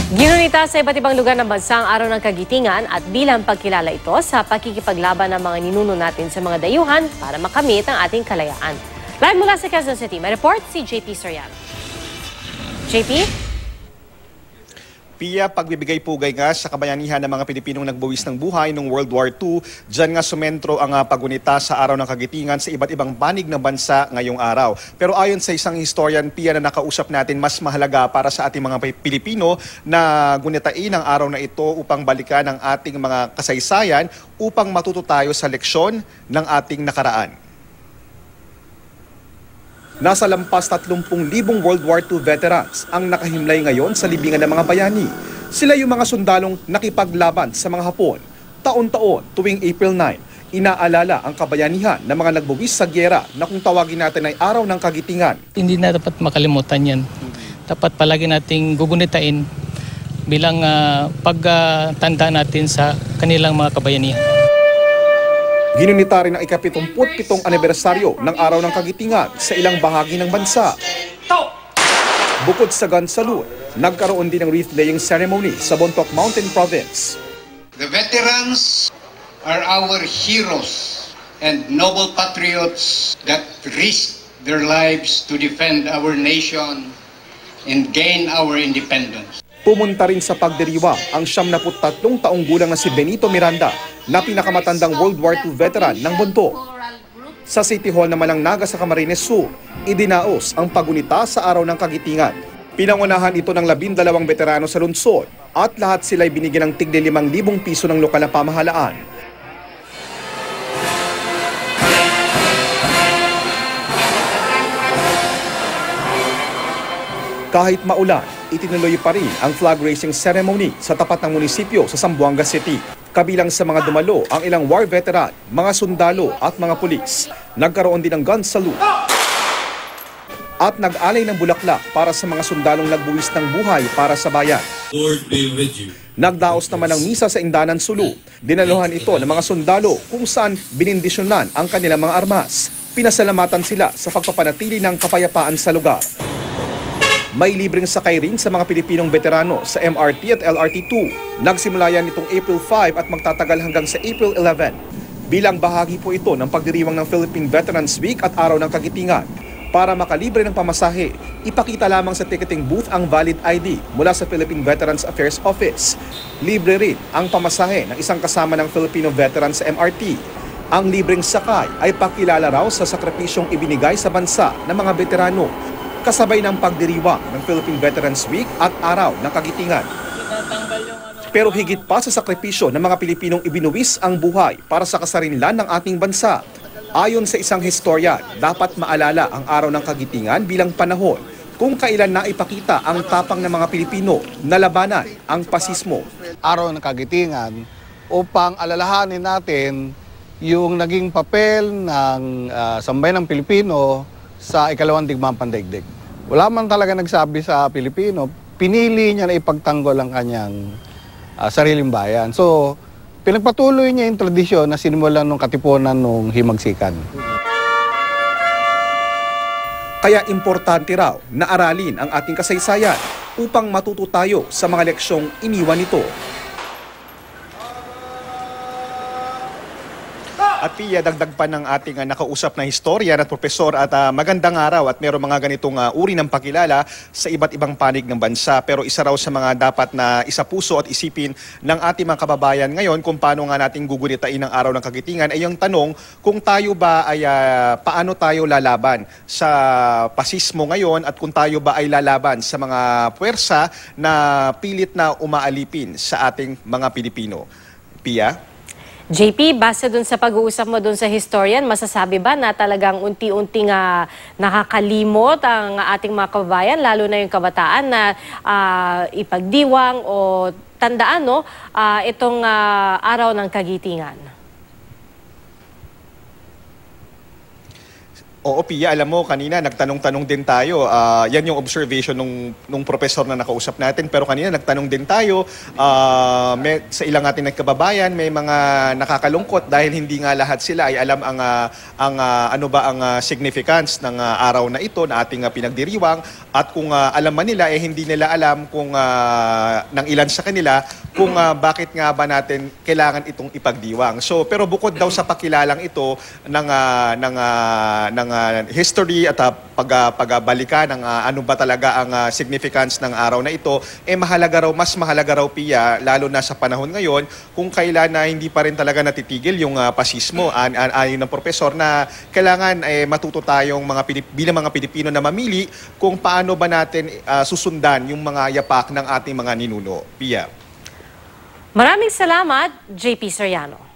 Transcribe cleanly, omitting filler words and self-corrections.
Ginunita sa iba't ibang lugar ng bansa ang Araw ng Kagitingan at bilang pagkilala ito sa pakikipaglaban ng mga ninuno natin sa mga dayuhan para makamit ang ating kalayaan. Live mula sa Quezon City, may report si JP Soriano. JP? Pia, pagbibigay pugay nga sa kabayanihan ng mga Pilipinong nagbuwis ng buhay noong World War II, dyan nga sumentro ang pagunita sa Araw ng Kagitingan sa iba't ibang panig ng bansa ngayong araw. Pero ayon sa isang historian, Pia, na nakausap natin, mas mahalaga para sa ating mga Pilipino na gunitain ang araw na ito upang balikan ang ating mga kasaysayan upang matuto tayo sa leksyon ng ating nakaraan. Nasa lampas 30,000 World War II veterans ang nakahimlay ngayon sa libingan ng mga bayani. Sila yung mga sundalong nakipaglaban sa mga Hapon. Taon-taon tuwing April 9, inaalala ang kabayanihan ng mga nagbuwis sa gyera na kung tawagin natin ay Araw ng Kagitingan. Hindi na dapat makalimutan yan. Dapat palagi nating gugunitain bilang pagtanda natin sa kanilang mga kabayanihan. Ginunita rin ang ika-77 anibersaryo ng Araw ng Kagitingan sa ilang bahagi ng bansa. Bukod sa gun salute, nagkaroon din ng wreath-laying ceremony sa Bontoc Mountain Province. The veterans are our heroes and noble patriots that risked their lives to defend our nation and gain our independence. Pumunta rin sa pagdiriwang ang 73 taong gulang na si Benito Miranda na pinakamatandang World War II veteran ng Bontoc. Sa City Hall naman ng Naga sa Camarines Sur, idinaos ang pagunita sa Araw ng Kagitingan. Pinangunahan ito ng 12 veterano sa lungsod at lahat sila ay binigyan ng tigli 5,000 piso ng lokal na pamahalaan. Kahit maulan, itinuloy pa rin ang flag raising ceremony sa tapat ng munisipyo sa Zamboanga City. Kabilang sa mga dumalo ang ilang war veteran, mga sundalo at mga pulis. Nagkaroon din ng gun salute at nag-alay ng bulaklak para sa mga sundalong nagbuwis ng buhay para sa bayan. Lord be with you. Nagdaos naman ng misa sa Indanan Sulu. Dinaluhan ito ng mga sundalo kung saan binindisyonan ang kanilang mga armas. Pinasalamatan sila sa pagpapanatili ng kapayapaan sa lugar. May libreng sakay rin sa mga Pilipinong veterano sa MRT at LRT2. Nagsimula yan nitong April 5 at magtatagal hanggang sa April 11. Bilang bahagi po ito ng pagdiriwang ng Philippine Veterans Week at Araw ng Kagitingan. Para makalibre ng pamasahe, ipakita lamang sa ticketing booth ang valid ID mula sa Philippine Veterans Affairs Office. Libre rin ang pamasahe ng isang kasama ng Filipino veteran sa MRT. Ang libreng sakay ay pakilala raw sa sakripisyong ibinigay sa bansa ng mga veterano, kasabay ng pagdiriwang ng Philippine Veterans Week at Araw ng Kagitingan. Pero higit pa sa sakripisyo ng mga Pilipinong ibinuwis ang buhay para sa kasarinlan ng ating bansa. Ayon sa isang historian, dapat maalala ang Araw ng Kagitingan bilang panahon kung kailan na ipakita ang tapang ng mga Pilipino na labanan ang pasismo. Araw ng Kagitingan upang alalahanin natin yung naging papel ng sambayanang Pilipino sa ikalawang digmaang pandaigdig. Wala man talaga nagsabi sa Pilipino, pinili niya na ipagtanggol ang kanyang sariling bayan. So, pinagpatuloy niya yung tradisyon na sinimulan ng katipunan ng himagsikan. Kaya importante raw na aralin ang ating kasaysayan upang matuto tayo sa mga leksyong iniwan nito. At Pia, dagdag pa ng ating nakausap na historian at profesor at magandang araw at meron mga ganitong uri ng pakilala sa iba't ibang panig ng bansa. Pero isa raw sa mga dapat na isapuso at isipin ng ating mga kababayan ngayon kung paano nga natin gugunitain ang Araw ng Kagitingan ay yung tanong kung tayo ba ay paano tayo lalaban sa pasismo ngayon at kung tayo ba ay lalaban sa mga puwersa na pilit na umaalipin sa ating mga Pilipino. Pia? JP, base dun sa pag-uusap mo dun sa historian, masasabi ba na talagang unti-unting nakakalimot ang ating mga kababayan, lalo na yung kabataan na ipagdiwang o tandaan itong Araw ng Kagitingan? Oo, Pia, alam mo, kanina nagtanong-tanong din tayo. Yan yung observation nung professor na nakausap natin. Pero kanina nagtanong din tayo sa ilang ating nagkababayan, may mga nakakalungkot dahil hindi nga lahat sila ay alam ang significance ng araw na ito na ating pinagdiriwang. At kung alam man nila, hindi nila alam kung ng ilan sa kanila kung bakit nga ba natin kailangan itong ipagdiwang. So, pero bukod daw sa pakilalang ito ng history at pagbalikan ng ano ba talaga ang significance ng araw na ito, mas mahalaga raw, Pia, lalo na sa panahon ngayon, kung kailan na hindi pa rin talaga natitigil yung pasismo. Ayon ng profesor na kailangan matuto tayong bilang mga Pilipino na mamili kung paano ba natin susundan yung mga yapak ng ating mga ninuno. Pia. Maraming salamat, JP Soriano.